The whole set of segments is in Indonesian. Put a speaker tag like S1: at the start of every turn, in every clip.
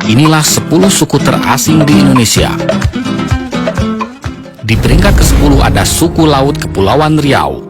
S1: Inilah 10 suku terasing di Indonesia. Di peringkat ke-10 ada suku laut Kepulauan Riau.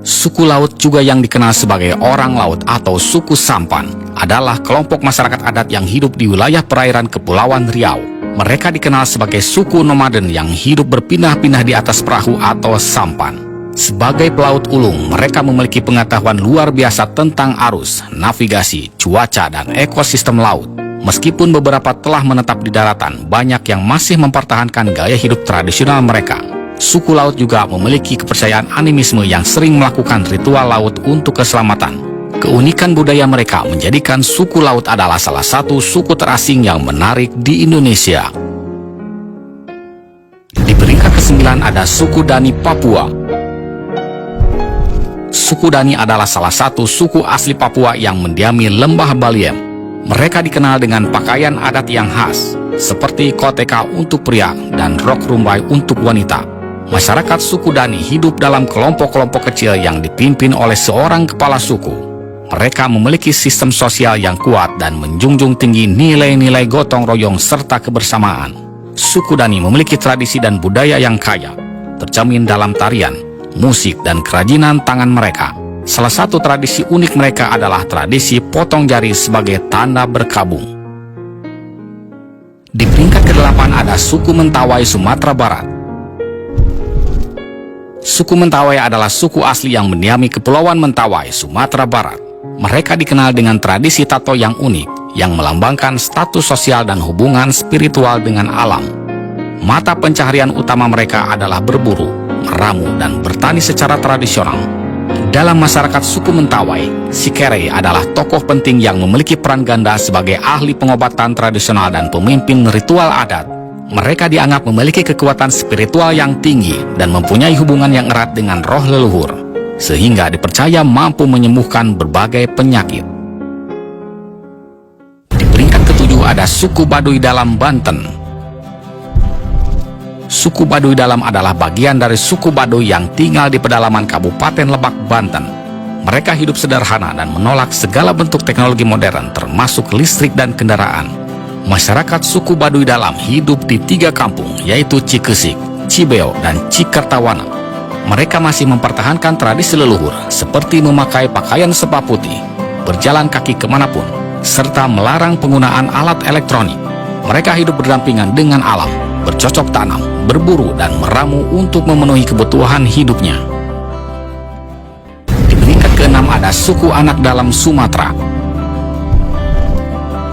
S1: Suku laut juga yang dikenal sebagai orang laut atau suku Sampan adalah kelompok masyarakat adat yang hidup di wilayah perairan Kepulauan Riau. Mereka dikenal sebagai suku nomaden yang hidup berpindah-pindah di atas perahu atau sampan. Sebagai pelaut ulung, mereka memiliki pengetahuan luar biasa tentang arus, navigasi, cuaca, dan ekosistem laut. Meskipun beberapa telah menetap di daratan, banyak yang masih mempertahankan gaya hidup tradisional mereka. Suku laut juga memiliki kepercayaan animisme yang sering melakukan ritual laut untuk keselamatan. Keunikan budaya mereka menjadikan suku laut adalah salah satu suku terasing yang menarik di Indonesia. Di peringkat ke-9 ada suku Dani Papua. Suku Dani adalah salah satu suku asli Papua yang mendiami lembah Baliem. Mereka dikenal dengan pakaian adat yang khas, seperti koteka untuk pria dan rok rumbai untuk wanita. Masyarakat suku Dani hidup dalam kelompok-kelompok kecil yang dipimpin oleh seorang kepala suku. Mereka memiliki sistem sosial yang kuat dan menjunjung tinggi nilai-nilai gotong royong serta kebersamaan. Suku Dani memiliki tradisi dan budaya yang kaya, tercermin dalam tarian, musik, dan kerajinan tangan mereka. Salah satu tradisi unik mereka adalah tradisi potong jari sebagai tanda berkabung. Di peringkat ke-8 ada suku Mentawai Sumatera Barat. Suku Mentawai adalah suku asli yang mendiami Kepulauan Mentawai, Sumatera Barat. Mereka dikenal dengan tradisi tato yang unik, yang melambangkan status sosial dan hubungan spiritual dengan alam. Mata pencaharian utama mereka adalah berburu, meramu, dan bertani secara tradisional. Dalam masyarakat suku Mentawai, si Kere adalah tokoh penting yang memiliki peran ganda sebagai ahli pengobatan tradisional dan pemimpin ritual adat. Mereka dianggap memiliki kekuatan spiritual yang tinggi dan mempunyai hubungan yang erat dengan roh leluhur, sehingga dipercaya mampu menyembuhkan berbagai penyakit. Di peringkat ke-7 ada suku Baduy Dalam Banten. Suku Baduy Dalam adalah bagian dari suku Baduy yang tinggal di pedalaman Kabupaten Lebak, Banten. Mereka hidup sederhana dan menolak segala bentuk teknologi modern termasuk listrik dan kendaraan. Masyarakat suku Baduy Dalam hidup di 3 kampung, yaitu Cikesik, Cibeo, dan Cikertawana. Mereka masih mempertahankan tradisi leluhur seperti memakai pakaian sepa putih, berjalan kaki kemanapun, serta melarang penggunaan alat elektronik. Mereka hidup berdampingan dengan alam, bercocok tanam, berburu, dan meramu untuk memenuhi kebutuhan hidupnya. Di peringkat ke-6 ada suku Anak Dalam Sumatera.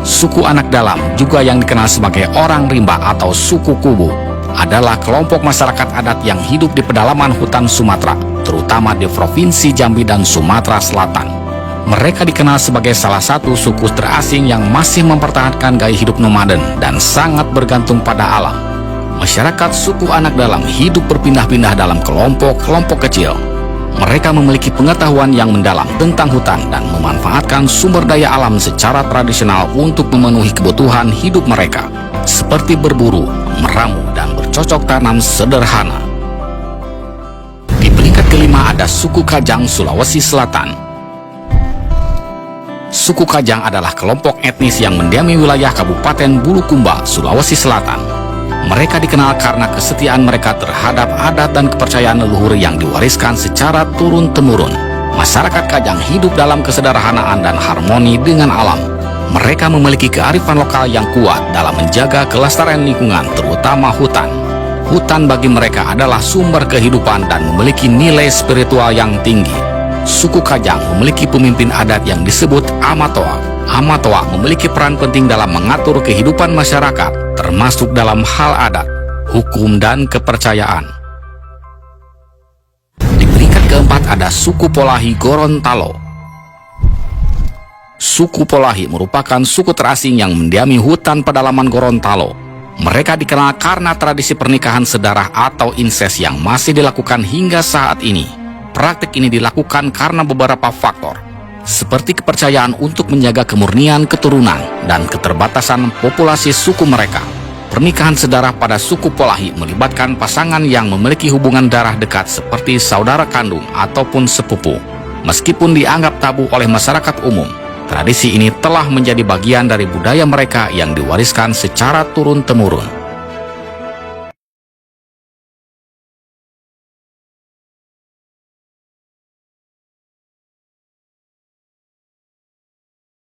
S1: Suku Anak Dalam, juga yang dikenal sebagai orang rimba atau suku Kubu, adalah kelompok masyarakat adat yang hidup di pedalaman hutan Sumatera, terutama di Provinsi Jambi dan Sumatera Selatan. Mereka dikenal sebagai salah satu suku terasing yang masih mempertahankan gaya hidup nomaden dan sangat bergantung pada alam. Masyarakat suku Anak Dalam hidup berpindah-pindah dalam kelompok-kelompok kecil. Mereka memiliki pengetahuan yang mendalam tentang hutan dan memanfaatkan sumber daya alam secara tradisional untuk memenuhi kebutuhan hidup mereka, seperti berburu, meramu, dan bercocok tanam sederhana. Di peringkat ke-5 ada suku Kajang Sulawesi Selatan. Suku Kajang adalah kelompok etnis yang mendiami wilayah Kabupaten Bulukumba, Sulawesi Selatan. Mereka dikenal karena kesetiaan mereka terhadap adat dan kepercayaan leluhur yang diwariskan secara turun-temurun. Masyarakat Kajang hidup dalam kesederhanaan dan harmoni dengan alam. Mereka memiliki kearifan lokal yang kuat dalam menjaga kelestarian lingkungan, terutama hutan. Hutan bagi mereka adalah sumber kehidupan dan memiliki nilai spiritual yang tinggi. Suku Kajang memiliki pemimpin adat yang disebut Amatoa. Amatoa memiliki peran penting dalam mengatur kehidupan masyarakat, termasuk dalam hal adat, hukum, dan kepercayaan. Di peringkat ke-4 ada suku Polahi Gorontalo. Suku Polahi merupakan suku terasing yang mendiami hutan pedalaman Gorontalo. Mereka dikenal karena tradisi pernikahan sedarah atau inses yang masih dilakukan hingga saat ini. Praktik ini dilakukan karena beberapa faktor, seperti kepercayaan untuk menjaga kemurnian keturunan dan keterbatasan populasi suku mereka. Pernikahan sedarah pada suku Polahi melibatkan pasangan yang memiliki hubungan darah dekat seperti saudara kandung ataupun sepupu. Meskipun dianggap tabu oleh masyarakat umum, Tradisi ini telah menjadi bagian dari budaya mereka yang diwariskan secara turun-temurun.